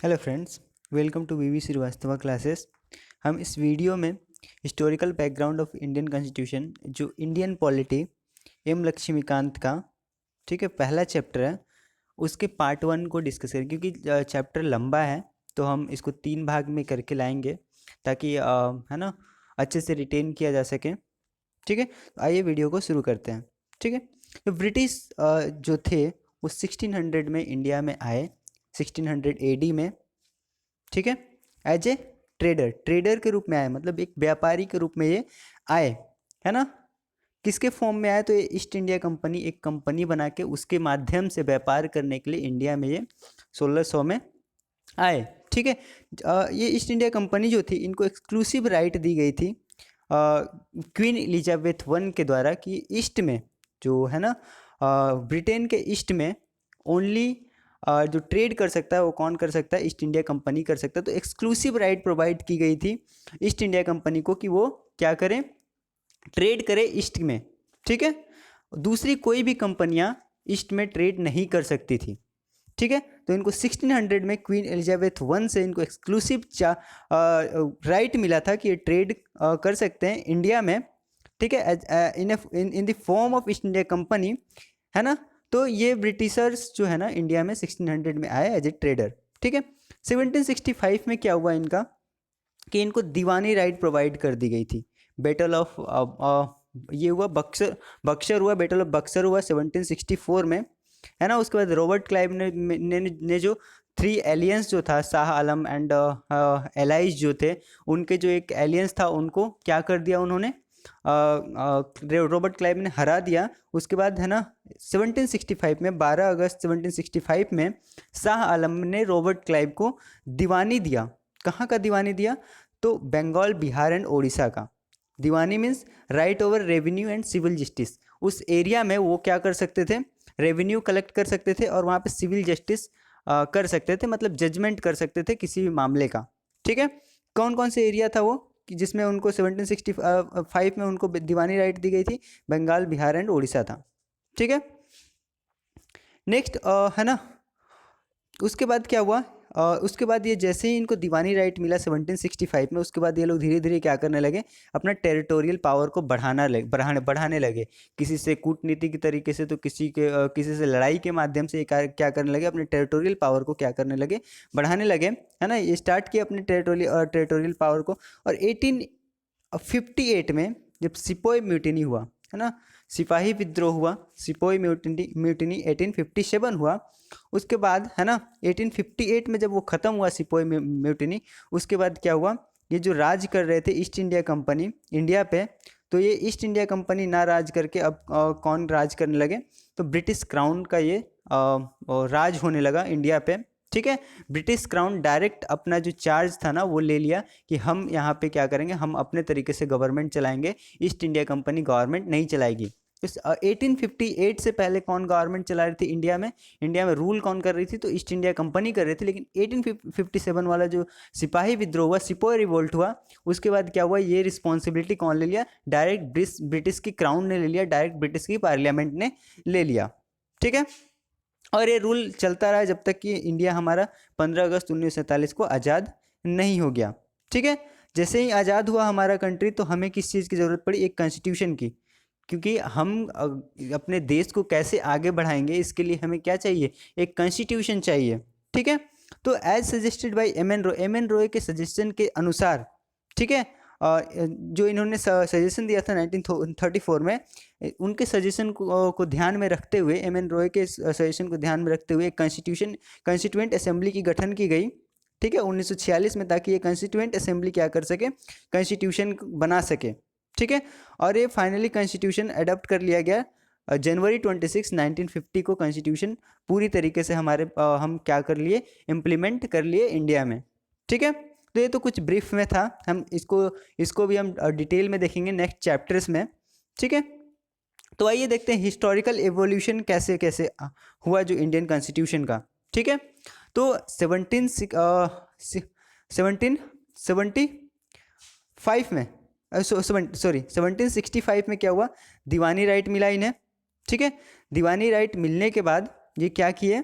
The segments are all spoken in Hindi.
Hello friends, welcome to V V Srivastava classes. हम इस वीडियो में historical background of Indian constitution जो इंडियन पॉलिटी एम लक्ष्मीकांत का ठीक है पहला चैप्टर है, उसके पार्ट 1 को डिस्कस करें क्योंकि चैप्टर लंबा है। तो हम इसको 3 भाग में करके लाएंगे ताकि है ना अच्छे से रिटेन किया जा सके। ठीक है, तो आइए वीडियो को शुरू करते हैं। ठीक है, तो ब्रिटिश जो थे वो 1600 में इंडिया में आए, 1600 एडी में। ठीक है, एज ए ट्रेडर के रूप में आए, मतलब एक व्यापारी के रूप में ये आए, है ना। किसके फॉर्म में आए? तो ये ईस्ट इंडिया कंपनी एक कंपनी बना के उसके माध्यम से व्यापार करने के लिए इंडिया में ये 1600 में आए। ठीक है, ये ईस्ट इंडिया कंपनी जो थी इनको एक्सक्लूसिव राइट दी गई थी क्वीन एलिजाबेथ वन के द्वारा कि ईस्ट में जो है ना ब्रिटेन के ईस्ट में ओनली जो ट्रेड कर सकता है वो कौन कर सकता है? ईस्ट इंडिया कंपनी कर सकता है। तो एक्सक्लूसिव राइट प्रोवाइड की गई थी ईस्ट इंडिया कंपनी को कि वो क्या करें? ट्रेड करे ईस्ट में। ठीक है, दूसरी कोई भी कंपनियां ईस्ट में ट्रेड नहीं कर सकती थी। ठीक है, तो इनको 1600 में क्वीन एलिजाबेथ वन से इनको एक्सक्लूसिव राइट मिला था कि ये ट्रेड कर सकते हैं इंडिया में। ठीक है, in the form of east India company, है ना। तो ये ब्रिटिशर्स जो है ना इंडिया में 1600 में आए एज ए ट्रेडर। ठीक है, 1765 में क्या हुआ इनका कि इनको दीवानी राइट प्रोवाइड कर दी गई थी। बैटल ऑफ ये हुआ बक्सर हुआ, बैटल ऑफ बक्सर हुआ 1764 में, है ना। उसके बाद रॉबर्ट क्लाइव ने जो 3 एलियंस जो था, शाह आलम एंड एलाइज जो थे, उनके जो एक एलियंस था उनको क्या कर दिया उन्होंने, रॉबर्ट क्लाइव ने हरा दिया। उसके बाद है ना 1765 में 12 अगस्त 1765 में शाह आलम ने रॉबर्ट क्लाइव को दीवानी दिया। कहाँ का दीवानी दिया? तो बंगाल, बिहार एंड उड़ीसा का। Diwani means right over revenue and civil justice. उस एरिया में वो क्या कर सकते थे? रेवेन्यू कलेक्ट कर सकते थे और वहाँ पे सिविल जस्टिस कर सकते थे, मतलब जजमेंट कर सकते थे किसी भी मामले का। ठीक है, कौन कौन से एरिया था वो कि जिसमें उनको 1765 में उनको दीवानी राइट दी गई थी? बंगाल, बिहार एंड उड़ीसा था। ठीक है, नेक्स्ट है ना, उसके बाद क्या हुआ? उसके बाद ये जैसे ही इनको दीवानी राइट मिला 1765 में, उसके बाद ये लोग धीरे धीरे क्या करने लगे? अपना टेरिटोरियल पावर को बढ़ाने लगे। किसी से कूटनीति की तरीके से, तो किसी से लड़ाई के माध्यम से क्या करने लगे? अपने टेरिटोरियल पावर को क्या करने लगे? बढ़ाने लगे, है ना। ये स्टार्ट किया अपने टेरिटोरियल पावर को। और 1858 में जब सिपोई म्यूटिनी हुआ, है ना, सिपाही विद्रोह हुआ, सिपोई म्यूटिनी 1857 हुआ। उसके बाद है ना 1858 में जब वो ख़त्म हुआ सिपोई म्यूटिनी, उसके बाद क्या हुआ? ये जो राज कर रहे थे ईस्ट इंडिया कंपनी इंडिया पे, तो ये ईस्ट इंडिया कंपनी ना राज करके अब कौन राज करने लगे? तो ब्रिटिश क्राउन का ये राज होने लगा इंडिया पे। ठीक है, ब्रिटिश क्राउन डायरेक्ट अपना जो चार्ज था ना वो ले लिया कि हम यहाँ पे क्या करेंगे, हम अपने तरीके से गवर्नमेंट चलाएंगे, ईस्ट इंडिया कंपनी गवर्नमेंट नहीं चलाएगी। इस 1858 से पहले कौन गवर्नमेंट चला रही थी इंडिया में? इंडिया में रूल कौन कर रही थी? तो ईस्ट इंडिया कंपनी कर रही थी। लेकिन 1857 वाला जो सिपाही विद्रोह हुआ, सिपोई रिवोल्ट हुआ, उसके बाद क्या हुआ? ये रिस्पॉन्सिबिलिटी कौन ले लिया? डायरेक्ट ब्रिटिश की क्राउन ने ले लिया, डायरेक्ट ब्रिटिश की पार्लियामेंट ने ले लिया। ठीक है, और ये रूल चलता रहा जब तक कि इंडिया हमारा 15 अगस्त 1947 को आज़ाद नहीं हो गया। ठीक है, जैसे ही आज़ाद हुआ हमारा कंट्री, तो हमें किस चीज़ की ज़रूरत पड़ी? एक कॉन्स्टिट्यूशन की। क्योंकि हम अपने देश को कैसे आगे बढ़ाएंगे, इसके लिए हमें क्या चाहिए? एक कॉन्स्टिट्यूशन चाहिए। ठीक है, तो as suggested by M N Roy के सजेशन के अनुसार, ठीक है, जो इन्होंने सजेशन दिया था 1934 में, उनके सजेशन को ध्यान में रखते हुए, एम एन रॉय के सजेशन को ध्यान में रखते हुए एक कॉन्स्टिट्यूएंट असेंबली की गठन की गई। ठीक है, 1946 में, ताकि ये कॉन्स्टिट्यूएंट असेंबली क्या कर सके? कॉन्स्टिट्यूशन बना सके। ठीक है, और ये फाइनली कॉन्स्टिट्यूशन अडॉप्ट कर लिया गया जनवरी 26 1950 को। कॉन्स्टिट्यूशन पूरी तरीके से हम क्या कर लिए? इम्प्लीमेंट कर लिए इंडिया में। ठीक है, तो ये तो कुछ ब्रीफ में था, हम इसको भी हम डिटेल में देखेंगे नेक्स्ट चैप्टर्स में। ठीक है, तो आइए देखते हैं हिस्टोरिकल एवोल्यूशन कैसे कैसे हुआ जो इंडियन कॉन्स्टिट्यूशन का। ठीक है, तो 1775 में, 1765 में क्या हुआ? दीवानी राइट मिला इन्हें। ठीक है, दीवानी राइट मिलने के बाद ये क्या किए?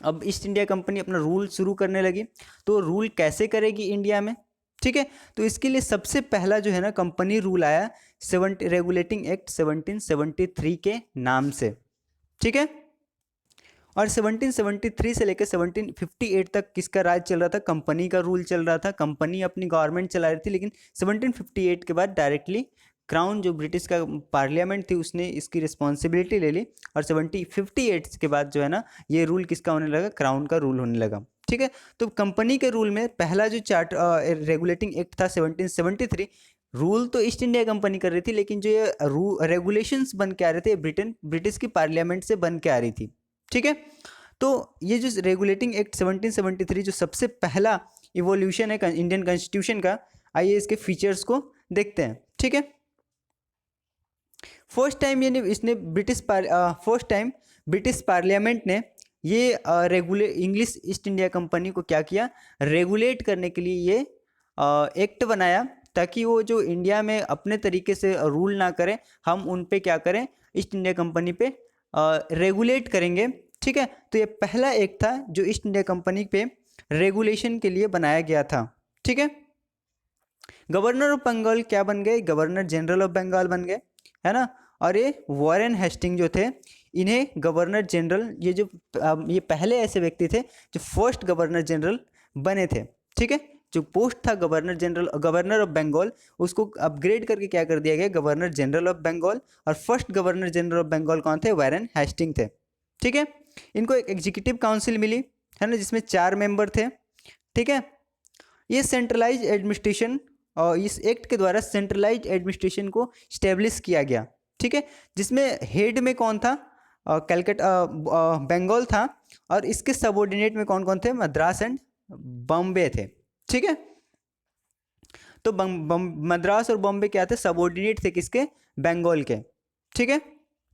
अब ईस्ट इंडिया कंपनी अपना रूल शुरू करने लगी, तो रूल कैसे करेगी इंडिया में, ठीक है। तो इसके लिए सबसे पहला जो है ना कंपनी रूल आया रेगुलेटिंग एक्ट 1773 के नाम से, ठीक है। और 1773 से लेकर 1758 तक किसका राज चल रहा था, कंपनी का रूल चल रहा था, कंपनी अपनी गवर्नमेंट चला रही थी। लेकिन 1758 के बाद डायरेक्टली क्राउन जो ब्रिटिश का पार्लियामेंट थी उसने इसकी रिस्पॉन्सिबिलिटी ले ली, और 1758 के बाद जो है ना ये रूल किसका होने लगा, क्राउन का रूल होने लगा, ठीक है। तो कंपनी के रूल में पहला जो चार्टर रेगुलेटिंग एक्ट था 1773, रूल तो ईस्ट इंडिया कंपनी कर रही थी, लेकिन जो ये रेगुलेशंस बन के आ रहे थे ब्रिटिश की पार्लियामेंट से बन के आ रही थी, ठीक है। तो ये जो रेगुलेटिंग एक्ट 1773 जो सबसे पहला इवोल्यूशन है इंडियन कॉन्स्टिट्यूशन का, आइए इसके फीचर्स को देखते हैं, ठीक है। फर्स्ट टाइम ब्रिटिश पार्लियामेंट ने ये इंग्लिश ईस्ट इंडिया कंपनी को क्या किया, रेगुलेट करने के लिए ये एक्ट बनाया, ताकि वो जो इंडिया में अपने तरीके से रूल ना करें, हम उन पे क्या करें, ईस्ट इंडिया कंपनी पे रेगुलेट करेंगे, ठीक है। तो ये पहला एक्ट था जो ईस्ट इंडिया कंपनी पे रेगुलेशन के लिए बनाया गया था, ठीक है। गवर्नर ऑफ बंगाल क्या बन गए, गवर्नर जनरल ऑफ बंगाल बन गए, है ना। और ये वॉरेन हेस्टिंग जो थे, इन्हें गवर्नर जनरल, ये पहले ऐसे व्यक्ति थे जो फर्स्ट गवर्नर जनरल बने थे, ठीक है। जो पोस्ट था गवर्नर ऑफ बंगाल, उसको अपग्रेड करके क्या कर दिया गया, गवर्नर जनरल ऑफ बंगाल। और first governor general of Bengal कौन थे, वॉरेन हेस्टिंग थे, ठीक है। इनको एक एग्जीक्यूटिव काउंसिल मिली, है ना, जिसमें 4 मेंबर थे, ठीक है। ये सेंट्रलाइज एडमिनिस्ट्रेशन, और इस एक्ट के द्वारा सेंट्रलाइज एडमिनिस्ट्रेशन को स्टेब्लिश किया गया, ठीक है। जिसमें हेड में कौन था, कलकत्ता बंगाल था, और इसके सबऑर्डिनेट में कौन कौन थे, मद्रास एंड बॉम्बे थे, ठीक है। तो मद्रास और बॉम्बे क्या थे, सबऑर्डिनेट थे किसके, बंगाल के, ठीक है।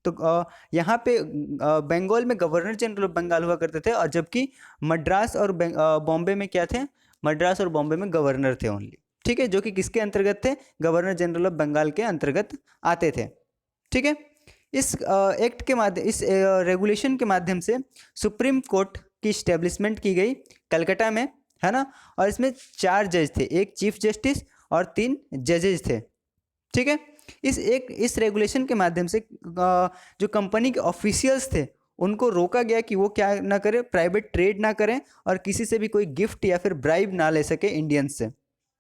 तो यहाँ पे बंगाल में गवर्नर जनरल ऑफ बंगाल हुआ करते थे, और जबकि मद्रास और बॉम्बे में क्या थे, मद्रास और बॉम्बे में गवर्नर थे ओनली, ठीक है, जो कि किसके अंतर्गत थे, गवर्नर जनरल ऑफ बंगाल के अंतर्गत आते थे, ठीक है। इस एक्ट के माध्यम इस रेगुलेशन के माध्यम से सुप्रीम कोर्ट की स्टैब्लिशमेंट की गई कलकत्ता में, है ना। और इसमें 4 जज थे, एक चीफ जस्टिस और 3 जजेस थे, ठीक है। इस रेगुलेशन के माध्यम से जो कंपनी के ऑफिशियल्स थे उनको रोका गया कि वो क्या ना करें, प्राइवेट ट्रेड ना करें, और किसी से भी कोई गिफ्ट या फिर ब्राइब ना ले सके इंडियंस से,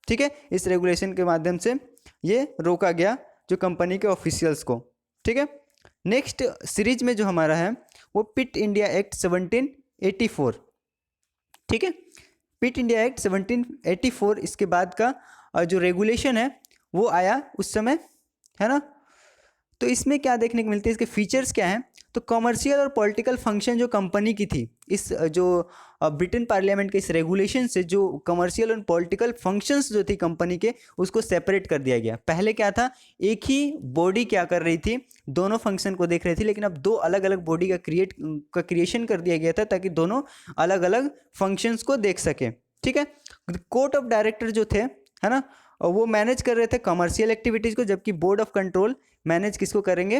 ठीक है। इस रेगुलेशन के माध्यम से ये रोका गया जो कंपनी के ऑफिशियल्स को, ठीक है। नेक्स्ट सीरीज में जो हमारा है वो पिट इंडिया एक्ट 1784, ठीक है। पिट इंडिया एक्ट 1784 इसके बाद का जो रेगुलेशन है वो आया उस समय, है ना। तो इसमें क्या देखने को मिलते हैं, इसके फीचर्स क्या हैं, तो कॉमर्शियल और पॉलिटिकल फंक्शन जो कंपनी की थी, इस जो ब्रिटेन पार्लियामेंट के इस रेगुलेशन से जो कमर्शियल और पॉलिटिकल फंक्शंस जो थी कंपनी के, उसको सेपरेट कर दिया गया। पहले क्या था, एक ही बॉडी क्या कर रही थी, दोनों फंक्शन को देख रही थी, लेकिन अब 2 अलग अलग बॉडी का क्रिएशन कर दिया गया था, ताकि दोनों अलग अलग फंक्शंस को देख सके, ठीक है। कोर्ट ऑफ डायरेक्टर जो थे, है ना, वो मैनेज कर रहे थे कमर्शियल एक्टिविटीज़ को, जबकि बोर्ड ऑफ कंट्रोल मैनेज किसको करेंगे,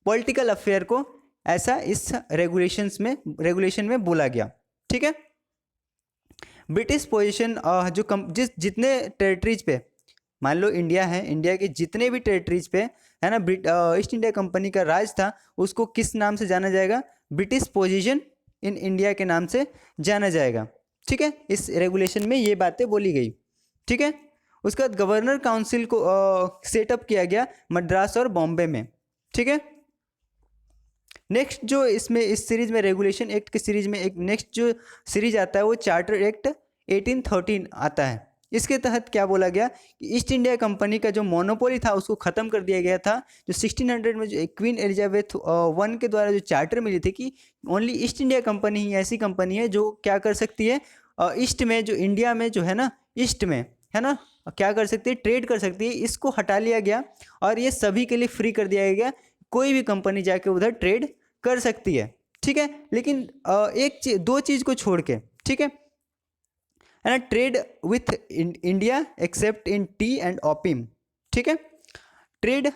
पॉलिटिकल अफेयर को, ऐसा इस रेगुलेशन में बोला गया, ठीक है। ब्रिटिश पोजीशन जो जितने टेरिटरीज पे, मान लो इंडिया है, इंडिया के जितने भी टेरिटरीज पे, है ना, ईस्ट इंडिया कंपनी का राज था, उसको किस नाम से जाना जाएगा, ब्रिटिश पोजीशन इन इंडिया के नाम से जाना जाएगा, ठीक है। इस रेगुलेशन में ये बातें बोली गई, ठीक है। उसके बाद गवर्नर काउंसिल को सेटअप किया गया मद्रास और बॉम्बे में, ठीक है। नेक्स्ट जो इसमें इस सीरीज में रेगुलेशन एक्ट की सीरीज में एक नेक्स्ट जो सीरीज आता है वो चार्टर एक्ट 1813 आता है। इसके तहत क्या बोला गया कि ईस्ट इंडिया कंपनी का जो मोनोपोली था उसको ख़त्म कर दिया गया था। जो 1600 में जो क्वीन एलिजाबेथ वन के द्वारा जो चार्टर मिली थी कि ओनली ईस्ट इंडिया कंपनी ही ऐसी कंपनी है जो क्या कर सकती है, ईस्ट में जो इंडिया में जो है ना, ईस्ट में है ना, क्या कर सकती है, ट्रेड कर सकती है। इसको हटा लिया गया और ये सभी के लिए फ्री कर दिया गया, कोई भी कंपनी जाके उधर ट्रेड कर सकती है, ठीक है। लेकिन दो चीज़ को छोड़ के, ठीक है ना, trade with India accept in T and opium, ठीक है। ट्रेड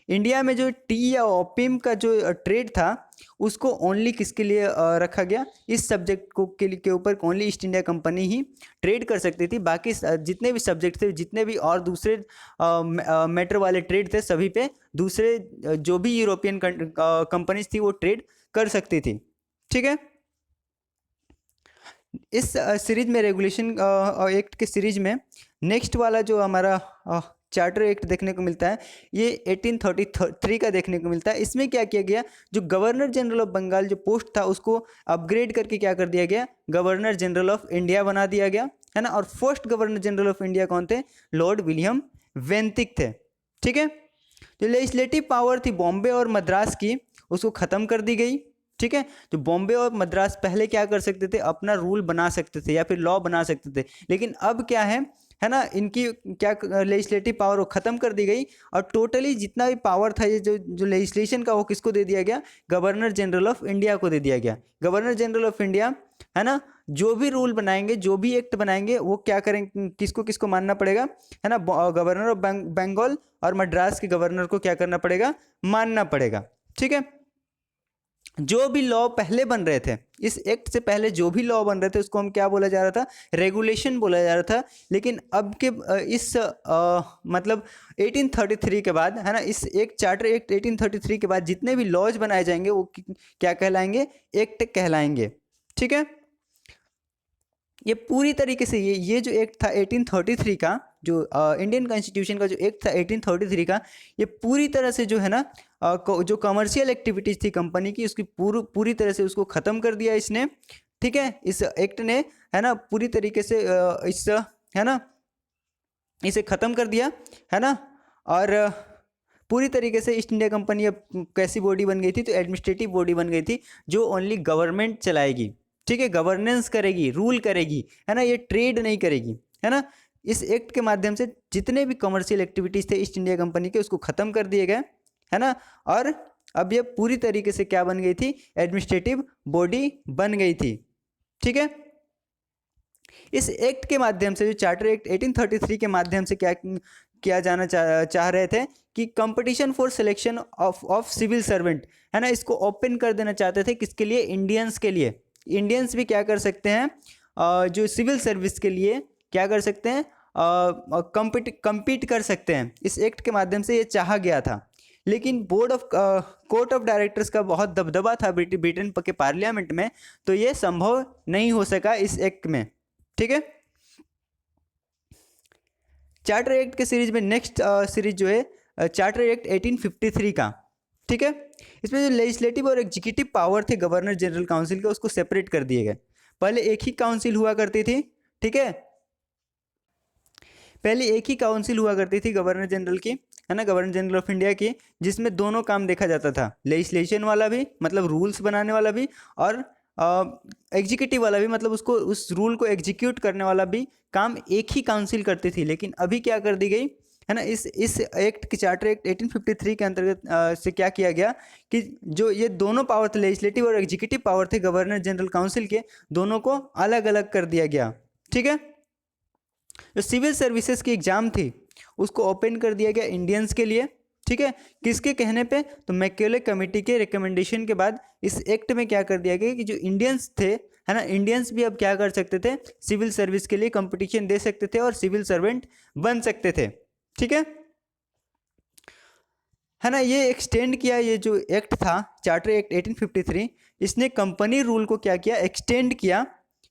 इंडिया में जो टी या ओपियम का जो ट्रेड था उसको ओनली किसके लिए रखा गया, इस सब्जेक्ट को के ऊपर ओनली ईस्ट इंडिया कंपनी ही ट्रेड कर सकती थी। बाकी जितने भी सब्जेक्ट थे, जितने भी और दूसरे मैटर वाले ट्रेड थे, सभी पे दूसरे जो भी यूरोपियन कंपनीज थी वो ट्रेड कर सकती थी। ठीक है, इस सीरीज में रेगुलेशन एक्ट के सीरीज में नेक्स्ट वाला जो हमारा चार्टर एक्ट देखने को मिलता है, ये 1833 का देखने को मिलता है। इसमें क्या किया गया, जो गवर्नर जनरल ऑफ बंगाल जो पोस्ट था उसको अपग्रेड करके क्या कर दिया गया, गवर्नर जनरल ऑफ इंडिया बना दिया गया, है ना। और first governor general of India कौन थे, लॉर्ड विलियम वेंतिक थे। ठीक है, जो लेजिस्लेटिव पावर थी बॉम्बे और मद्रास की, उसको ख़त्म कर दी गई। ठीक है, जो बॉम्बे और मद्रास पहले क्या कर सकते थे, अपना रूल बना सकते थे या फिर लॉ बना सकते थे, लेकिन अब क्या है ना, इनकी क्या लेजिस्लेटिव पावर वो ख़त्म कर दी गई और टोटली जितना भी पावर था ये जो लेजिस्लेशन का वो किसको दे दिया गया, गवर्नर जनरल ऑफ इंडिया को दे दिया गया। गवर्नर जनरल ऑफ इंडिया, है ना, जो भी रूल बनाएंगे, जो भी एक्ट बनाएंगे, वो क्या करेंगे, किसको किसको मानना पड़ेगा, है ना, गवर्नर ऑफ बंगाल और मद्रास के गवर्नर को क्या करना पड़ेगा, मानना पड़ेगा। ठीक है, जो भी लॉ पहले बन रहे थे, इस एक्ट से पहले जो भी लॉ बन रहे थे उसको हम क्या बोला जा रहा था, रेगुलेशन बोला जा रहा था। लेकिन अब के इस मतलब 1833 के बाद, है ना, इस एक चार्टर एक्ट 1833 के बाद जितने भी लॉज बनाए जाएंगे वो क्या कहलाएंगे, एक्ट कहलाएंगे। ठीक है, ये पूरी तरीके से ये जो एक्ट था 1833 का, जो इंडियन कॉन्स्टिट्यूशन का जो एक्ट था 1833 का, ये पूरी तरह से जो है ना जो कमर्शियल एक्टिविटीज़ थी कंपनी की, उसकी पूरी तरह से उसको ख़त्म कर दिया इसने। ठीक है, इस एक्ट ने, है ना, पूरी तरीके से है ना, इसे ख़त्म कर दिया, है ना। और पूरी तरीके से ईस्ट इंडिया कंपनी अब कैसी बॉडी बन गई थी, तो एडमिनिस्ट्रेटिव बॉडी बन गई थी जो ओनली गवर्नमेंट चलाएगी। ठीक है, गवर्नेंस करेगी, रूल करेगी, है ना, ये ट्रेड नहीं करेगी, है ना। इस एक्ट के माध्यम से जितने भी कमर्शियल एक्टिविटीज़ थे ईस्ट इंडिया कंपनी के, उसको ख़त्म कर दिए गए, है ना। और अब ये पूरी तरीके से क्या बन गई थी, एडमिनिस्ट्रेटिव बॉडी बन गई थी। ठीक है, इस एक्ट के माध्यम से, जो चार्टर एक्ट 1833 के माध्यम से क्या किया जाना चाह रहे थे कि competition for selection of civil servant, है ना, इसको ओपन कर देना चाहते थे। किसके लिए, इंडियंस के लिए। इंडियंस भी क्या कर सकते हैं, जो सिविल सर्विस के लिए क्या कर सकते हैं, compete कर सकते हैं। इस एक्ट के माध्यम से ये चाहा गया था, लेकिन कोर्ट ऑफ डायरेक्टर्स का बहुत दबदबा था ब्रिटेन के पार्लियामेंट में, तो ये संभव नहीं हो सका इस एक्ट में। ठीक है, चार्टर एक्ट के सीरीज में नेक्स्ट सीरीज जो है चार्टर एक्ट 1853 का। ठीक है, इसमें जो लेजिस्लेटिव और एग्जीक्यूटिव पावर थे गवर्नर जनरल काउंसिल के, उसको सेपरेट कर दिए गए। पहले एक ही काउंसिल हुआ करती थी। ठीक है, पहले एक ही काउंसिल हुआ करती थी गवर्नर जनरल की, है ना, गवर्नर जनरल ऑफ इंडिया की, जिसमें दोनों काम देखा जाता था, लेजिस्लेशन वाला भी, मतलब रूल्स बनाने वाला भी, और एग्जीक्यूटिव वाला भी, मतलब उसको, उस रूल को एग्जीक्यूट करने वाला भी काम एक ही काउंसिल करती थी। लेकिन अभी क्या कर दी गई, है ना, इस एक्ट के चार्टर एक्ट 1853 के अंतर्गत से क्या किया गया कि जो ये दोनों पावर थे, लेजिस्लेटिव और एग्जीक्यूटिव पावर थे गवर्नर जनरल काउंसिल के, दोनों को अलग अलग कर दिया गया। ठीक है, जो सिविल सर्विसेज की एग्ज़ाम थी उसको ओपन कर दिया गया इंडियंस के लिए। ठीक है, किसके कहने पे, तो मैकेले कमेटी के रिकमेंडेशन के बाद इस एक्ट में क्या कर दिया गया कि जो इंडियंस थे, है ना, इंडियंस भी अब क्या कर सकते थे, सिविल सर्विस के लिए कंपटीशन दे सकते थे और सिविल सर्वेंट बन सकते थे। ठीक है ना, ये एक्सटेंड किया, ये जो एक्ट था चार्टर एक्ट 1853, इसने कंपनी रूल को क्या किया, एक्सटेंड किया,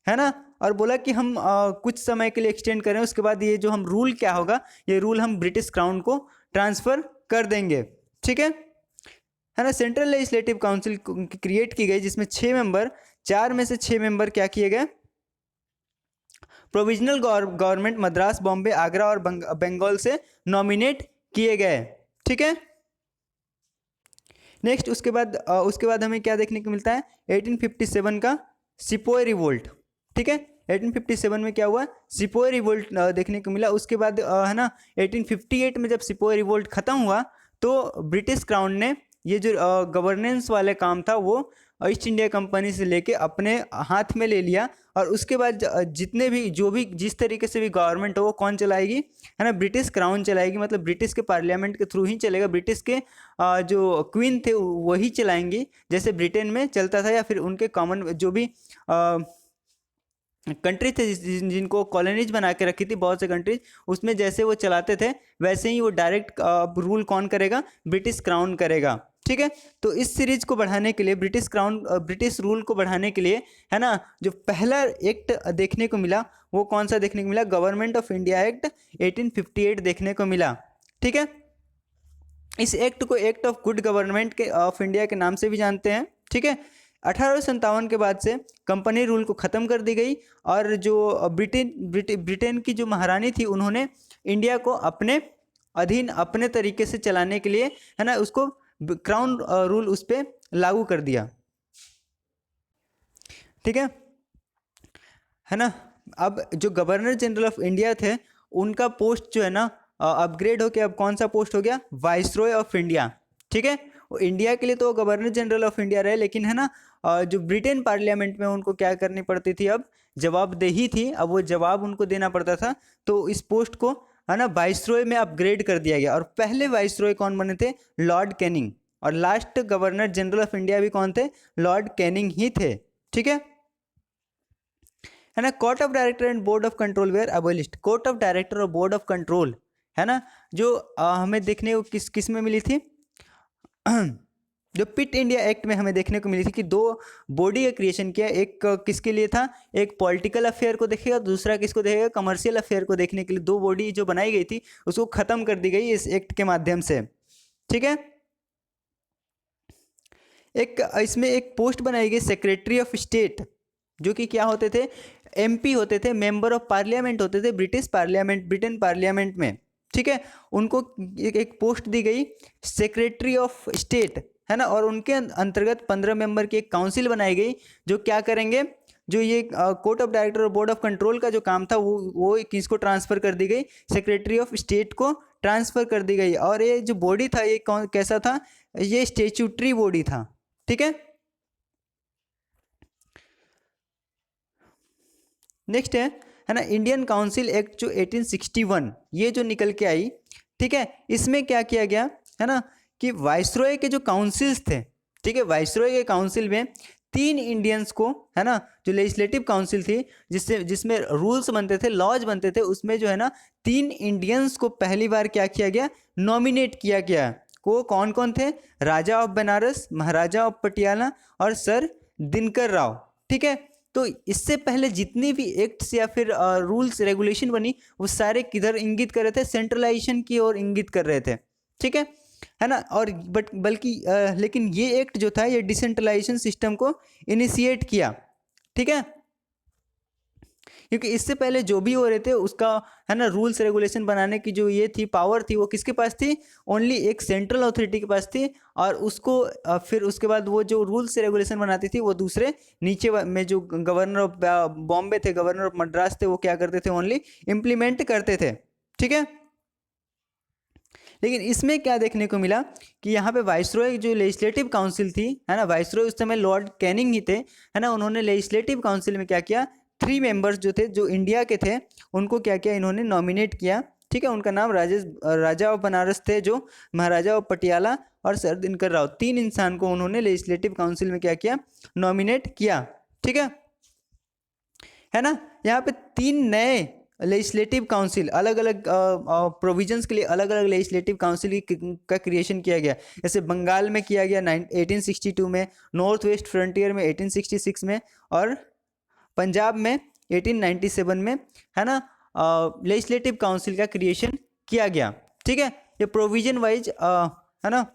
है ना, और बोला कि हम कुछ समय के लिए एक्सटेंड करें, उसके बाद ये जो हम रूल क्या होगा, ये रूल हम ब्रिटिश क्राउन को ट्रांसफ़र कर देंगे। ठीक है ना। सेंट्रल लेजिस्लेटिव काउंसिल क्रिएट की गई, जिसमें 6 मेंबर, 4 में से 6 मेंबर क्या किए गए, प्रोविजनल गवर्नमेंट मद्रास, बॉम्बे, आगरा और बंगाल से नॉमिनेट किए गए। ठीक है, नेक्स्ट उसके बाद हमें क्या देखने को मिलता है, 1857 का सिपोय रिवोल्ट। ठीक है, 1857 में क्या हुआ, सिपोय रिवोल्ट देखने को मिला। उसके बाद है ना 1858 में जब सिपोय रिवोल्ट खत्म हुआ तो ब्रिटिश क्राउन ने ये जो गवर्नेंस वाले काम था वो ईस्ट इंडिया कंपनी से लेके अपने हाथ में ले लिया और उसके बाद जितने भी जो भी जिस तरीके से भी गवर्नमेंट हो वो कौन चलाएगी, है ना, ब्रिटिश क्राउन चलाएगी, मतलब ब्रिटिश के पार्लियामेंट के थ्रू ही चलेगा, ब्रिटिश के जो क्वीन थे वही चलाएंगी, जैसे ब्रिटेन में चलता था, या फिर उनके कॉमन जो भी कंट्री थे जिनको कॉलोनीज बना के रखी थी, बहुत से कंट्रीज, उसमें जैसे वो चलाते थे वैसे ही वो डायरेक्ट रूल कौन करेगा, ब्रिटिश क्राउन करेगा। ठीक है, तो इस सीरीज को बढ़ाने के लिए ब्रिटिश रूल को बढ़ाने के लिए, है ना, जो पहला एक्ट देखने को मिला वो कौन सा देखने को मिला, गवर्नमेंट ऑफ इंडिया एक्ट 1858 देखने को मिला। ठीक है, इस एक्ट को एक्ट ऑफ गुड गवर्नमेंट के ऑफ इंडिया के नाम से भी जानते हैं। ठीक है, 1857 के बाद से कंपनी रूल को ख़त्म कर दी गई, और जो ब्रिटेन की जो महारानी थी उन्होंने इंडिया को अपने अधीन अपने तरीके से चलाने के लिए, है ना, उसको क्राउन रूल उस पर लागू कर दिया। ठीक है ना। अब जो गवर्नर जनरल ऑफ इंडिया थे उनका पोस्ट जो है ना अपग्रेड होके अब कौन सा पोस्ट हो गया, वाइसरॉय ऑफ इंडिया। ठीक है, वो इंडिया के लिए तो गवर्नर जनरल ऑफ इंडिया रहे, लेकिन है ना जो ब्रिटेन पार्लियामेंट में उनको क्या करनी पड़ती थी, अब जवाबदेही थी, अब वो जवाब उनको देना पड़ता था, तो इस पोस्ट को, है ना, वाइसरॉय में अपग्रेड कर दिया गया। और पहले वाइसरॉय कौन बने थे, लॉर्ड कैनिंग, और last governor general of India भी कौन थे, लॉर्ड कैनिंग ही थे। ठीक है ना। Court of director and board of control were abolished. Court of director और बोर्ड ऑफ कंट्रोल, है ना, जो हमें देखने को किस में मिली थी जो पिट इंडिया एक्ट में हमें देखने को मिली थी कि दो बॉडी का क्रिएशन किया, एक किसके लिए था, एक पॉलिटिकल अफेयर को देखेगा, दूसरा किसको देखेगा, कमर्शियल अफेयर को देखने के लिए दो बॉडी जो बनाई गई थी उसको खत्म कर दी गई इस एक्ट के माध्यम से। ठीक है, एक इसमें एक पोस्ट बनाई गई सेक्रेटरी ऑफ स्टेट, जो कि क्या होते थे, एमपी होते थे, मेंबर ऑफ पार्लियामेंट होते थे ब्रिटेन पार्लियामेंट में। ठीक है, उनको एक पोस्ट दी गई सेक्रेटरी ऑफ स्टेट, है ना, और उनके अंतर्गत 15 मेंबर की एक काउंसिल बनाई गई जो क्या करेंगे, जो ये कोर्ट ऑफ डायरेक्टर और बोर्ड ऑफ कंट्रोल का जो काम था वो किसको ट्रांसफर कर दी गई, सेक्रेटरी ऑफ स्टेट को ट्रांसफर कर दी गई। और ये जो बॉडी था ये कैसा था, ये स्टेचुटरी बॉडी था। ठीक है, नेक्स्ट है ना इंडियन काउंसिल एक्ट जो 1861 ये जो निकल के आई। ठीक है, इसमें क्या किया गया, है ना, कि वाइसरॉय के जो काउंसिल्स थे, ठीक है, वाइसरॉय के काउंसिल में 3 इंडियंस को, है ना, जो लेजिस्लेटिव काउंसिल थी जिसमें रूल्स बनते थे, लॉज बनते थे, उसमें जो है ना 3 इंडियंस को पहली बार क्या किया गया, नॉमिनेट किया गया। वो कौन कौन थे, राजा ऑफ बनारस, महाराजा ऑफ पटियाला और सर दिनकर राव। ठीक है, तो इससे पहले जितनी भी एक्ट्स या फिर रूल्स रेगुलेशन बनी वो सारे किधर इंगित कर रहे थे, सेंट्रलाइजेशन की ओर इंगित कर रहे थे। ठीक है ना, और बल्कि लेकिन ये एक्ट जो था ये डिसेंट्रलाइजेशन सिस्टम को इनिशिएट किया। ठीक है, क्योंकि इससे पहले जो भी हो रहे थे उसका, है ना, रूल्स रेगुलेशन बनाने की जो ये थी पावर थी वो किसके पास थी, ओनली एक सेंट्रल अथॉरिटी के पास थी, और उसको फिर उसके बाद वो जो रूल्स रेगुलेशन बनाती थी वो दूसरे नीचे में जो गवर्नर ऑफ बॉम्बे थे, गवर्नर ऑफ मद्रास थे, वो क्या करते थे, ओनली इम्प्लीमेंट करते थे। ठीक है, लेकिन इसमें क्या देखने को मिला कि यहाँ पे वाइसरॉय जो लेजिस्लेटिव काउंसिल थी, है ना, वाइसरॉय उस समय लॉर्ड कैनिंग ही थे, है ना, उन्होंने लेजिस्लेटिव काउंसिल में क्या किया, 3 मेंबर्स जो थे जो इंडिया के थे उनको क्या किया, इन्होंने नॉमिनेट किया। ठीक है, उनका नाम राजा ऑफ बनारस थे, जो महाराजा ऑफ पटियाला और सर दिनकर राव, 3 इंसान को उन्होंने लेजिस्लेटिव काउंसिल में क्या किया, नॉमिनेट किया। ठीक है ना, यहाँ पे 3 नए लेजिस्लेटिव काउंसिल अलग अलग प्रोविजंस के लिए अलग अलग लेजिस्लेटिव काउंसिल का क्रिएशन किया गया। जैसे बंगाल में किया गया 1862 में, नॉर्थ वेस्ट फ्रंटियर में 1866 में, और पंजाब में 1897 में, है ना, लेजिस्लेटिव काउंसिल का क्रिएशन किया गया। ठीक है, ये प्रोविजन वाइज, है ना,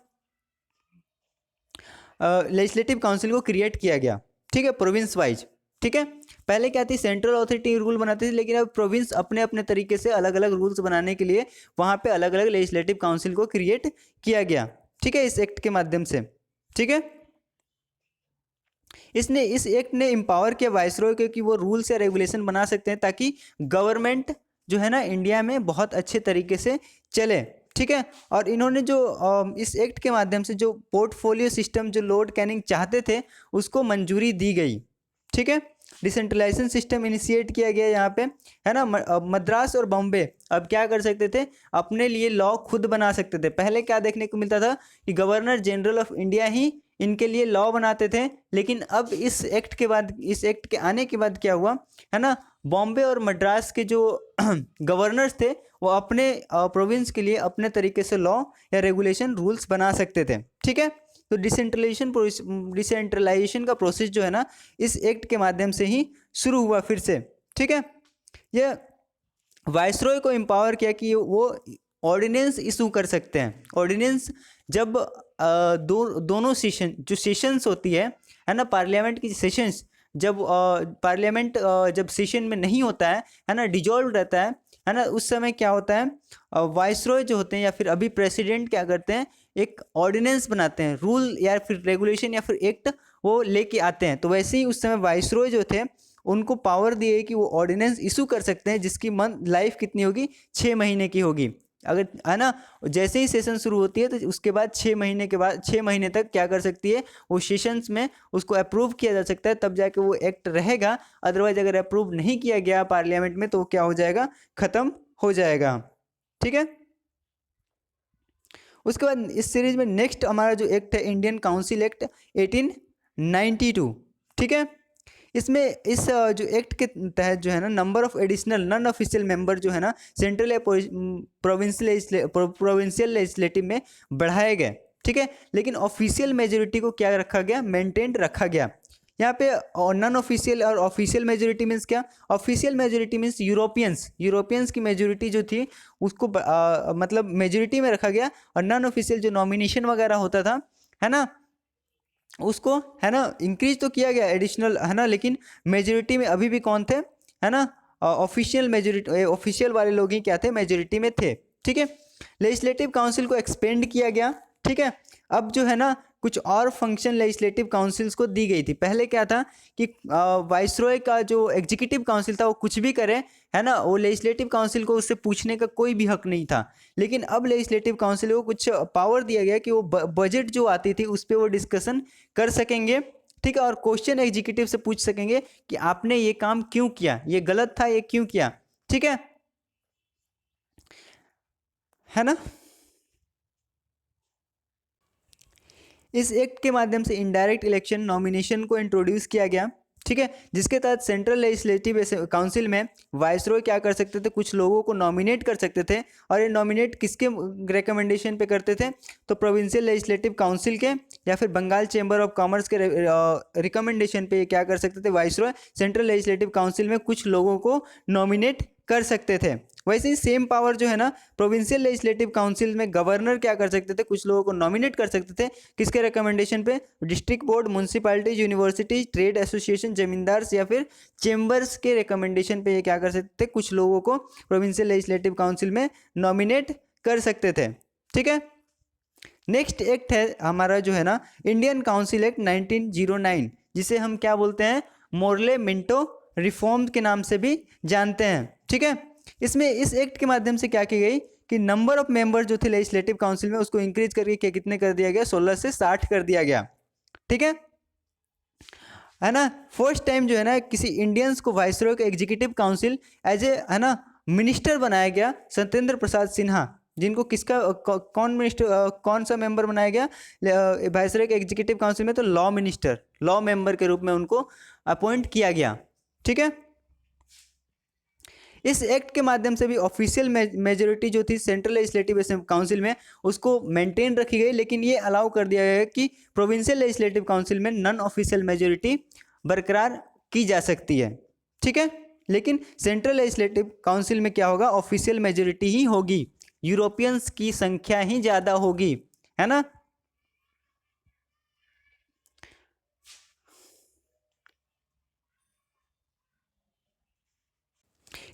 लेजिस्लेटिव काउंसिल को क्रिएट किया गया। ठीक है, प्रोविंस वाइज। ठीक है, पहले क्या थी, सेंट्रल अथॉरिटी रूल बनाती थी, लेकिन अब प्रोविंस अपने अपने तरीके से अलग अलग रूल्स बनाने के लिए वहाँ पे अलग अलग लेजिस्लेटिव काउंसिल को क्रिएट किया गया। ठीक है, इस एक्ट के माध्यम से। ठीक है, इस एक्ट ने एम्पावर किया वाइसरॉय को कि वो रूल्स या रेगुलेशन बना सकते हैं ताकि गवर्नमेंट जो है ना इंडिया में बहुत अच्छे तरीके से चले। ठीक है, और इन्होंने जो इस एक्ट के माध्यम से जो पोर्टफोलियो सिस्टम जो लॉर्ड कैनिंग चाहते थे उसको मंजूरी दी गई। ठीक है। डिसेंट्रलाइजेशन सिस्टम इनिशिएट किया गया यहाँ पे, है ना। मद्रास और बॉम्बे अब क्या कर सकते थे, अपने लिए लॉ खुद बना सकते थे। पहले क्या देखने को मिलता था कि गवर्नर जनरल ऑफ इंडिया ही इनके लिए लॉ बनाते थे, लेकिन अब इस एक्ट के बाद, इस एक्ट के आने के बाद क्या हुआ, है ना, बॉम्बे और मद्रास के जो गवर्नर्स थे वो अपने प्रोविंस के लिए अपने तरीके से लॉ या रेगुलेशन रूल्स बना सकते थे, ठीक है। तो डिसेंट्रलाइजेशन का प्रोसेस जो है ना इस एक्ट के माध्यम से ही शुरू हुआ फिर से, ठीक है। ये वायसरॉय को एम्पावर किया कि वो ऑर्डिनेंस इशू कर सकते हैं। ऑर्डिनेंस जब दोनों सेशन, जो सेशंस होती है ना, पार्लियामेंट की सेशंस, जब पार्लियामेंट जब सेशन में नहीं होता है ना, डिजॉल्व रहता है ना, उस समय क्या होता है, वायसरॉय जो होते हैं या फिर अभी प्रेसिडेंट क्या करते हैं, एक ऑर्डिनेंस बनाते हैं, रूल या फिर रेगुलेशन या फिर एक्ट वो लेके आते हैं। तो वैसे ही उस समय वायसरॉय जो थे उनको पावर दी है कि वो ऑर्डिनेंस इशू कर सकते हैं, जिसकी मंथ लाइफ कितनी होगी, 6 महीने की होगी, अगर, है ना। जैसे ही सेशन शुरू होती है तो उसके बाद 6 महीने के बाद 6 महीने तक क्या कर सकती है, वो सेशंस में उसको अप्रूव किया जा सकता है, तब जाके वो एक्ट रहेगा। अदरवाइज अगर अप्रूव नहीं किया गया पार्लियामेंट में तो वो क्या हो जाएगा, ख़त्म हो जाएगा, ठीक है। उसके बाद इस सीरीज में नेक्स्ट हमारा जो एक्ट है इंडियन काउंसिल एक्ट 1892, ठीक है। इसमें इस जो एक्ट के तहत जो है ना number of additional non official member जो है ना सेंट्रल या प्रोविंशियल लेजिस्लेटिव में बढ़ाए गए, ठीक है। लेकिन ऑफिशियल मेजोरिटी को क्या रखा गया, मेंटेन रखा गया। यहाँ पे नॉन ऑफिशियल और ऑफिशियल मेजोरिटी मीन्स क्या, ऑफिशियल मेजोरिटी मीन्स यूरोपियंस की मेजोरिटी जो थी उसको मतलब मेजोरिटी में रखा गया, और नॉन ऑफिशियल जो नॉमिनेशन वगैरह होता था, है ना, उसको, है ना, इंक्रीज तो किया गया एडिशनल, है ना, लेकिन मेजोरिटी में अभी भी कौन थे, है ना, ऑफिशियल मेजोरिटी, ऑफिशियल वाले लोग ही क्या थे, मेजोरिटी में थे, ठीक है। लेजिस्लेटिव काउंसिल को एक्सपेंड किया गया, ठीक है। अब जो है ना कुछ और फंक्शन लेजिस्लेटिव काउंसिल्स को दी गई थी। पहले क्या था कि वाइसरॉय का जो एग्जीक्यूटिव काउंसिल था वो कुछ भी करे, है ना, वो लेजिस्लेटिव काउंसिल को उससे पूछने का कोई भी हक नहीं था। लेकिन अब लेजिस्लेटिव काउंसिल को कुछ पावर दिया गया कि वो बजट जो आती थी उस पर वो डिस्कशन कर सकेंगे, ठीक है, और क्वेश्चन एग्जीक्यूटिव से पूछ सकेंगे कि आपने ये काम क्यों किया, ये गलत था, ये क्यों किया, ठीक है ना। इस एक्ट के माध्यम से इनडायरेक्ट इलेक्शन नॉमिनेशन को इंट्रोड्यूस किया गया, ठीक है, जिसके तहत सेंट्रल लेजिस्लेटिव काउंसिल में वाइसरॉय क्या कर सकते थे, कुछ लोगों को नॉमिनेट कर सकते थे। और ये नॉमिनेट किसके रिकमेंडेशन पे करते थे, तो प्रोविंशियल लेजिस्लेटिव काउंसिल के या फिर बंगाल चैम्बर ऑफ कॉमर्स के रिकमेंडेशन पे क्या कर सकते थे, वाइसरॉय सेंट्रल लेजिस्लेटिव काउंसिल में कुछ लोगों को नॉमिनेट कर सकते थे। वैसे ही सेम पावर जो है ना प्रोविंशियल लेजिस्लेटिव काउंसिल में गवर्नर क्या कर सकते थे, कुछ लोगों को नॉमिनेट कर सकते थे, किसके रिकमेंडेशन पे, district board, municipalities, universities, trade association, zamindars या फिर चेंबर्स के रिकमेंडेशन पे ये क्या कर सकते थे, कुछ लोगों को प्रोविंशियल लेजिस्लेटिव काउंसिल में नॉमिनेट कर सकते थे, ठीक है। नेक्स्ट एक्ट है हमारा जो है ना इंडियन काउंसिल एक्ट 1909, जिसे हम क्या बोलते हैं, मोर्ले मिंटो रिफॉर्म के नाम से भी जानते हैं, ठीक है। इसमें इस एक्ट के माध्यम से क्या की गई कि नंबर ऑफ मेंबर जो थे लेजिस्लेटिव काउंसिल में उसको इंक्रीज करके कितने कर दिया गया, 16 से 60 कर दिया गया, ठीक है ना। फर्स्ट टाइम जो है ना किसी इंडियंस को वाइसरॉय का एग्जीक्यूटिव काउंसिल एज ए, है ना, मिनिस्टर बनाया गया, सत्येंद्र प्रसाद सिन्हा, जिनको किसका कौन मिनिस्टर, कौन सा मेंबर बनाया गया वाइसरॉय के एग्जीक्यूटिव काउंसिल में, तो लॉ मिनिस्टर, लॉ मेंबर के रूप में उनको अपॉइंट किया गया, ठीक है। इस एक्ट के माध्यम से भी ऑफिशियल मेजोरिटी जो थी सेंट्रल लेजिस्लेटिव काउंसिल में उसको मेंटेन रखी गई, लेकिन ये अलाउ कर दिया गया कि प्रोविंशियल लेजिस्लेटिव काउंसिल में नॉन ऑफिशियल मेजोरिटी बरकरार की जा सकती है, ठीक है। लेकिन सेंट्रल लेजिस्लेटिव काउंसिल में क्या होगा, ऑफिशियल मेजोरिटी ही होगी, यूरोपियंस की संख्या ही ज़्यादा होगी, है ना।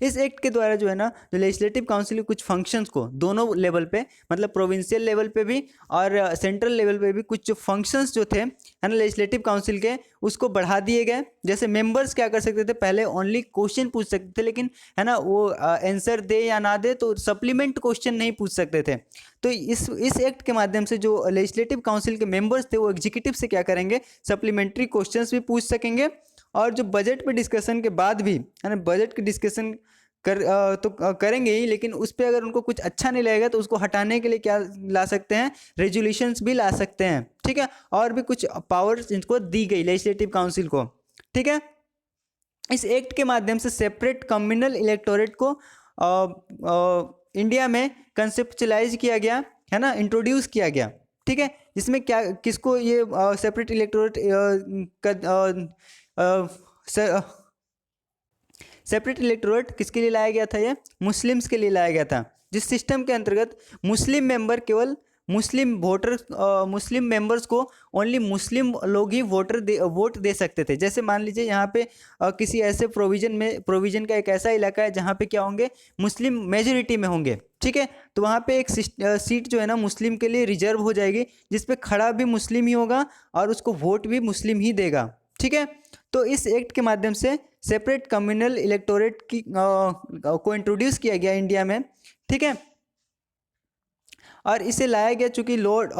इस एक्ट के द्वारा जो है ना जो लेजिस्लेटिव काउंसिल के कुछ फंक्शंस को दोनों लेवल पे, मतलब प्रोविंशियल लेवल पे भी और सेंट्रल लेवल पे भी कुछ जो फंक्शंस जो थे, है ना, लेजिस्लेटिव काउंसिल के, उसको बढ़ा दिए गए। जैसे मेंबर्स क्या कर सकते थे, पहले ओनली क्वेश्चन पूछ सकते थे, लेकिन, है ना, वो आंसर दे या ना दे तो सप्लीमेंट क्वेश्चन नहीं पूछ सकते थे। तो इस एक्ट के माध्यम से जो लेजिस्लेटिव काउंसिल के मेंबर्स थे वो एग्जीक्यूटिव से क्या करेंगे, सप्लीमेंट्री क्वेश्चंस भी पूछ सकेंगे, और जो बजट पे डिस्कशन के बाद भी है ना, बजट की डिस्कशन करेंगे ही, लेकिन उस पर अगर उनको कुछ अच्छा नहीं लगेगा तो उसको हटाने के लिए क्या ला सकते हैं, रेजुलेशंस भी ला सकते हैं। ठीक है, और भी कुछ पावर्स इनको दी गई लेजिस्लेटिव काउंसिल को। ठीक है, इस एक्ट के माध्यम से सेपरेट कम्युनल इलेक्टोरेट को इंडिया में कंसेप्चुलाइज किया गया, है ना, इंट्रोड्यूस किया गया। ठीक है, जिसमें क्या किसको ये सेपरेट इलेक्टोरेट सेपरेट इलेक्टोरेट किसके लिए लाया गया था, ये मुस्लिम्स के लिए लाया गया था, जिस सिस्टम के अंतर्गत मुस्लिम मेंबर केवल मुस्लिम वोटर मुस्लिम मेंबर्स को ओनली मुस्लिम लोग ही वोट दे सकते थे। जैसे मान लीजिए यहाँ पे किसी ऐसे प्रोविजन का एक ऐसा इलाका है जहाँ पे क्या होंगे, मुस्लिम मेजोरिटी में होंगे। ठीक है, तो वहाँ पे एक सीट जो है ना मुस्लिम के लिए रिजर्व हो जाएगी, जिसपे खड़ा भी मुस्लिम ही होगा और उसको वोट भी मुस्लिम ही देगा। ठीक है, तो इस एक्ट के माध्यम से सेपरेट कम्युनल इलेक्टोरेट की को इंट्रोड्यूस किया गया इंडिया में। ठीक है, और इसे लाया गया चूंकि लॉर्ड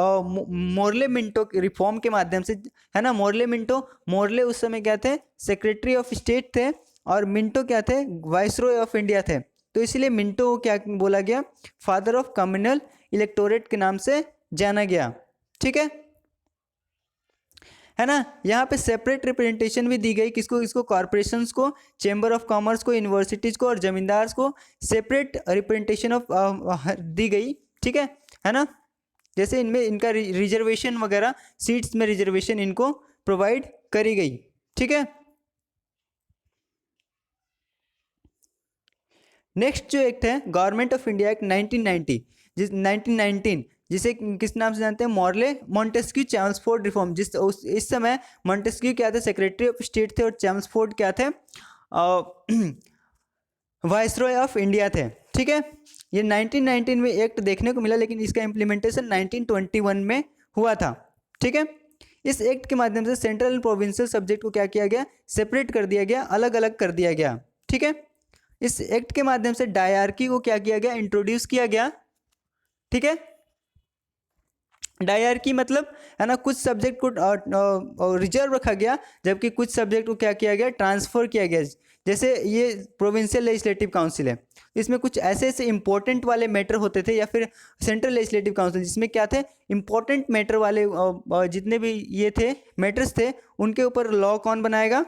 मोर्ले मिंटो के रिफॉर्म के माध्यम से, है ना। मोर्ले उस समय क्या थे, सेक्रेटरी ऑफ स्टेट थे, और मिंटो क्या थे, वाइसरॉय ऑफ इंडिया थे। तो इसलिए मिंटो को क्या बोला गया, फादर ऑफ कम्युनल इलेक्टोरेट के नाम से जाना गया। ठीक है ना। यहाँ पे सेपरेट रिप्रेजेंटेशन भी दी गई, किसको, इसको कॉरपोरेशंस को, चेंबर ऑफ कॉमर्स को, यूनिवर्सिटीज़ को और जमींदार्स को सेपरेट रिप्रेजेंटेशन ऑफ दी गई। ठीक है ना। जैसे इनमें इनका रिजर्वेशन वगैरह, सीट्स में रिजर्वेशन इनको प्रोवाइड करी गई। ठीक है, नेक्स्ट जो एक्ट है गवर्नमेंट ऑफ इंडिया एक्ट 1990, 1919, जिसे किस नाम से जानते हैं, मॉन्टेस्क्यू चैम्सफोर्ड रिफॉर्म। इस समय मॉन्टेस्क्यू क्या थे, सेक्रेटरी ऑफ स्टेट थे, और चैम्सफोर्ड क्या थे, वाइसरॉय ऑफ इंडिया थे। ठीक है, ये 1919 में एक्ट देखने को मिला, लेकिन इसका इम्प्लीमेंटेशन 1921 में हुआ था। ठीक है, इस एक्ट के माध्यम से सेंट्रल एंड प्रोविंशियल सब्जेक्ट को क्या किया गया, सेपरेट कर दिया गया, अलग अलग कर दिया गया। ठीक है, इस एक्ट के माध्यम से डायरकी को क्या किया गया, इंट्रोड्यूस किया गया। ठीक है, डायरकी मतलब, है ना, कुछ सब्जेक्ट को रिजर्व रखा गया, जबकि कुछ सब्जेक्ट को क्या किया गया, ट्रांसफर किया गया। जैसे ये प्रोविंशियल लेजिस्लेटिव काउंसिल है, इसमें कुछ ऐसे ऐसे इंपॉर्टेंट वाले मैटर होते थे, या फिर सेंट्रल लेजिस्लेटिव काउंसिल जिसमें क्या थे, इंपॉर्टेंट मैटर वाले जितने भी ये थे मैटर्स थे, उनके ऊपर लॉ कौन बनाएगा,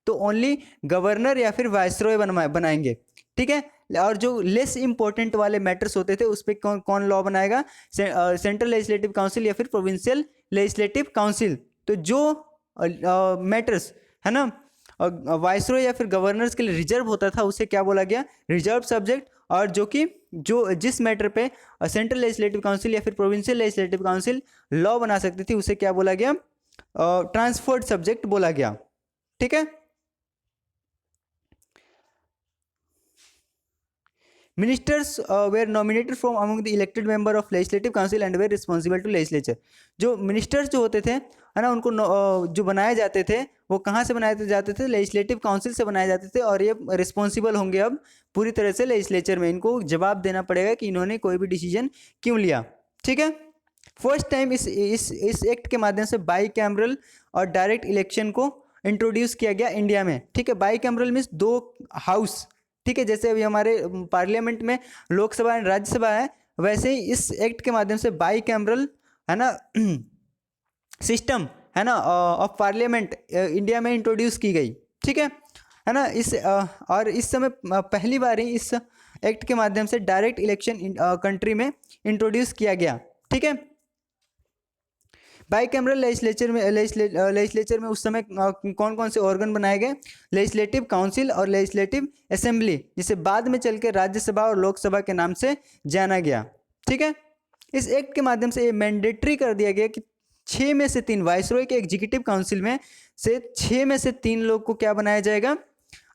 तो ओनली गवर्नर या फिर वाइसरॉय बनाएंगे। ठीक है, और जो लेस इंपॉर्टेंट वाले मैटर्स होते थे उस पर कौन कौन लॉ बनाएगा, सेंट्रल लेजिस्लेटिव काउंसिल या फिर प्रोविंशियल लेजिस्लेटिव काउंसिल। तो जो मैटर्स, है ना, वाइसरॉय या फिर गवर्नर्स के लिए रिजर्व होता था, उसे क्या बोला गया, रिजर्व सब्जेक्ट। और जो जिस मैटर पे सेंट्रल लेजिस्लेटिव काउंसिल या फिर प्रोविंशियल लेजिस्लेटिव काउंसिल लॉ बना सकती थी, उसे क्या बोला गया, ट्रांसफर्ड सब्जेक्ट बोला गया। ठीक है, ministers were nominated from among the elected member of legislative council and were responsible to legislature. जो मिनिस्टर्स जो होते थे, है ना, उनको जो बनाए जाते थे, वो कहाँ से बनाए जाते थे, लेजिस्लेटिव काउंसिल से बनाए जाते थे, और ये रिस्पॉन्सिबल होंगे अब पूरी तरह से लेजिस्लेचर में। इनको जवाब देना पड़ेगा कि इन्होंने कोई भी डिसीजन क्यों लिया। ठीक है, फर्स्ट टाइम इस एक्ट के माध्यम से बाई कैमरल और डायरेक्ट इलेक्शन को इंट्रोड्यूस किया गया इंडिया में। ठीक है, बाई कैमरल मीन्स दो हाउस। ठीक है, जैसे अभी हमारे पार्लियामेंट में लोकसभा एंड राज्यसभा है, वैसे ही इस एक्ट के माध्यम से बाई कैमरल, है ना, सिस्टम, है ना, ऑफ पार्लियामेंट इंडिया में इंट्रोड्यूस की गई। ठीक है ना। और इस समय पहली बार ही इस एक्ट के माध्यम से डायरेक्ट इलेक्शन कंट्री में इंट्रोड्यूस किया गया। ठीक है, बाई कैमरल लेजिस्लेचर में उस समय कौन कौन से ऑर्गन बनाए गए, लेजिस्लेटिव काउंसिल और लेजिस्लेटिव असेंबली, जिसे बाद में चल के राज्यसभा और लोकसभा के नाम से जाना गया। ठीक है, इस एक्ट के माध्यम से ये मैंडेटरी कर दिया गया कि 6 में से 3 वाइसरॉय के एग्जीक्यूटिव काउंसिल में से 6 में से 3 लोग को क्या बनाया जाएगा,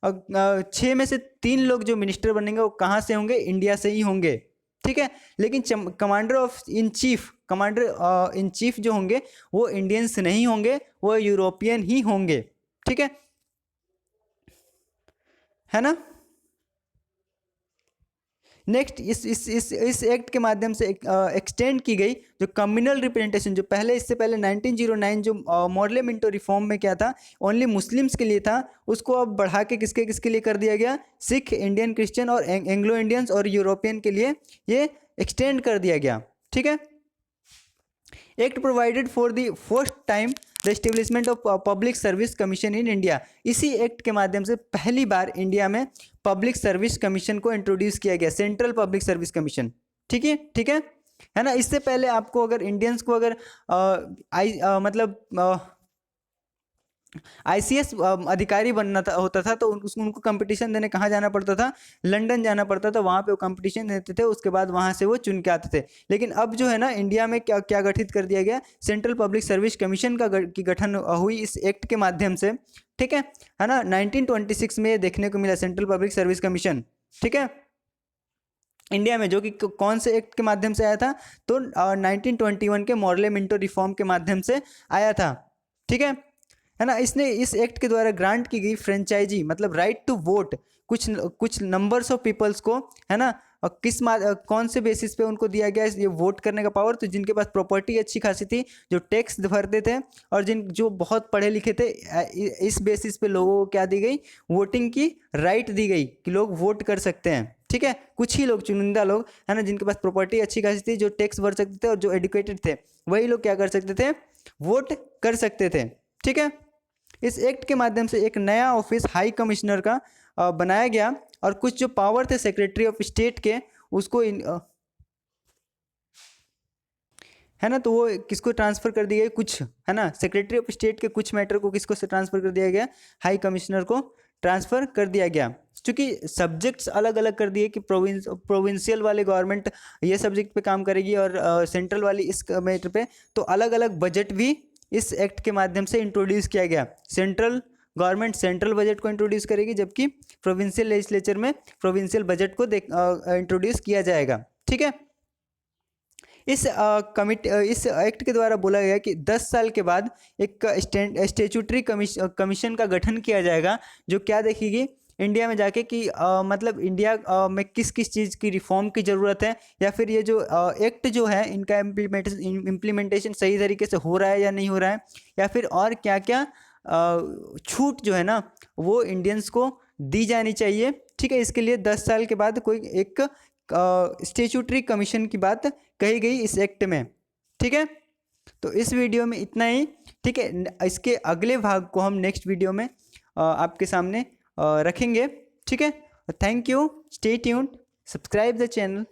6 में से 3 लोग जो मिनिस्टर बनेंगे वो कहाँ से होंगे, इंडिया से ही होंगे। ठीक है, लेकिन कमांडर इन चीफ जो होंगे वो इंडियंस नहीं होंगे, वो यूरोपियन ही होंगे। ठीक है ना। नेक्स्ट इस एक्ट के माध्यम से एक्सटेंड की गई जो कम्युनल रिप्रेजेंटेशन, जो पहले इससे पहले 1909 जो मॉडल मिंटो रिफॉर्म में क्या था, ओनली मुस्लिम्स के लिए था, उसको अब बढ़ा के किसके किसके लिए कर दिया गया, सिख, इंडियन क्रिश्चियन और एंग्लो इंडियंस और यूरोपियन के लिए ये एक्सटेंड कर दिया गया। ठीक है। Act provided for the first time the establishment of public service commission in India. इसी एक्ट के माध्यम से पहली बार इंडिया में पब्लिक सर्विस कमीशन को इंट्रोड्यूस किया गया, सेंट्रल पब्लिक सर्विस कमीशन। ठीक है, ठीक है ना। इससे पहले आपको अगर इंडियंस को अगर मतलब ICS अधिकारी बनना होता था तो उनको कंपटीशन देने कहाँ जाना पड़ता था, लंदन जाना पड़ता था, वहाँ पे वो कंपटीशन देते थे, उसके बाद वहाँ से वो चुन के आते थे। लेकिन अब जो है ना इंडिया में क्या क्या गठित कर दिया गया, सेंट्रल पब्लिक सर्विस कमीशन की गठन हुई इस एक्ट के माध्यम से। ठीक है ना। 1926 में देखने को मिला सेंट्रल पब्लिक सर्विस कमीशन। ठीक है, इंडिया में, जो कि कौन से एक्ट के माध्यम से आया था, तो 1921 के मॉडल मिंटो रिफॉर्म के माध्यम से आया था। ठीक है ना। इसने इस एक्ट के द्वारा ग्रांट की गई फ्रेंचाइजी मतलब राइट टू वोट कुछ नंबर्स ऑफ पीपल्स को, है ना, और कौन से बेसिस पे उनको दिया गया ये वोट करने का पावर, तो जिनके पास प्रॉपर्टी अच्छी खासी थी, जो टैक्स भरते थे और जो बहुत पढ़े लिखे थे, इस बेसिस पे लोगों को क्या दी गई, वोटिंग की राइट दी गई कि लोग वोट कर सकते हैं। ठीक है, कुछ ही लोग, चुनिंदा लोग, है ना, जिनके पास प्रॉपर्टी अच्छी खासी थी, जो टैक्स भर सकते थे और जो एडुकेटेड थे, वही लोग क्या कर सकते थे, वोट कर सकते थे। ठीक है। इस एक्ट के माध्यम से एक नया ऑफिस हाई कमिश्नर का बनाया गया और कुछ जो पावर थे सेक्रेटरी ऑफ स्टेट के उसको है ना, तो वो किसको ट्रांसफ़र कर दिया गया, कुछ, है ना, सेक्रेटरी ऑफ स्टेट के कुछ मैटर को किसको से ट्रांसफ़र कर दिया गया, हाई कमिश्नर को ट्रांसफ़र कर दिया गया। क्योंकि सब्जेक्ट्स अलग अलग कर दिए कि प्रोविंशियल वाले गवर्नमेंट ये सब्जेक्ट पे काम करेगी और सेंट्रल वाली इस मैटर पे, तो अलग अलग बजट भी इस एक्ट के माध्यम से इंट्रोड्यूस किया गया। सेंट्रल गवर्नमेंट सेंट्रल बजट को इंट्रोड्यूस करेगी, जबकि प्रोविंशियल लेजिस्लेचर में प्रोविंशियल बजट को इंट्रोड्यूस किया जाएगा। ठीक है। इस एक्ट के द्वारा बोला गया कि 10 साल के बाद एक स्टेचुटरी कमीशन का गठन किया जाएगा, जो क्या देखेगी इंडिया में जाके कि मतलब इंडिया में किस किस चीज़ की रिफॉर्म की ज़रूरत है, या फिर ये जो एक्ट जो है इनका इम्प्लीमेंटेशन सही तरीके से हो रहा है या नहीं हो रहा है, या फिर और क्या क्या छूट जो है ना वो इंडियंस को दी जानी चाहिए। ठीक है, इसके लिए 10 साल के बाद कोई एक स्टेचुटरी कमीशन की बात कही गई इस एक्ट में। ठीक है, तो इस वीडियो में इतना ही। ठीक है, इसके अगले भाग को हम नेक्स्ट वीडियो में आपके सामने रखेंगे। ठीक है, thank you, stay tuned, subscribe the channel.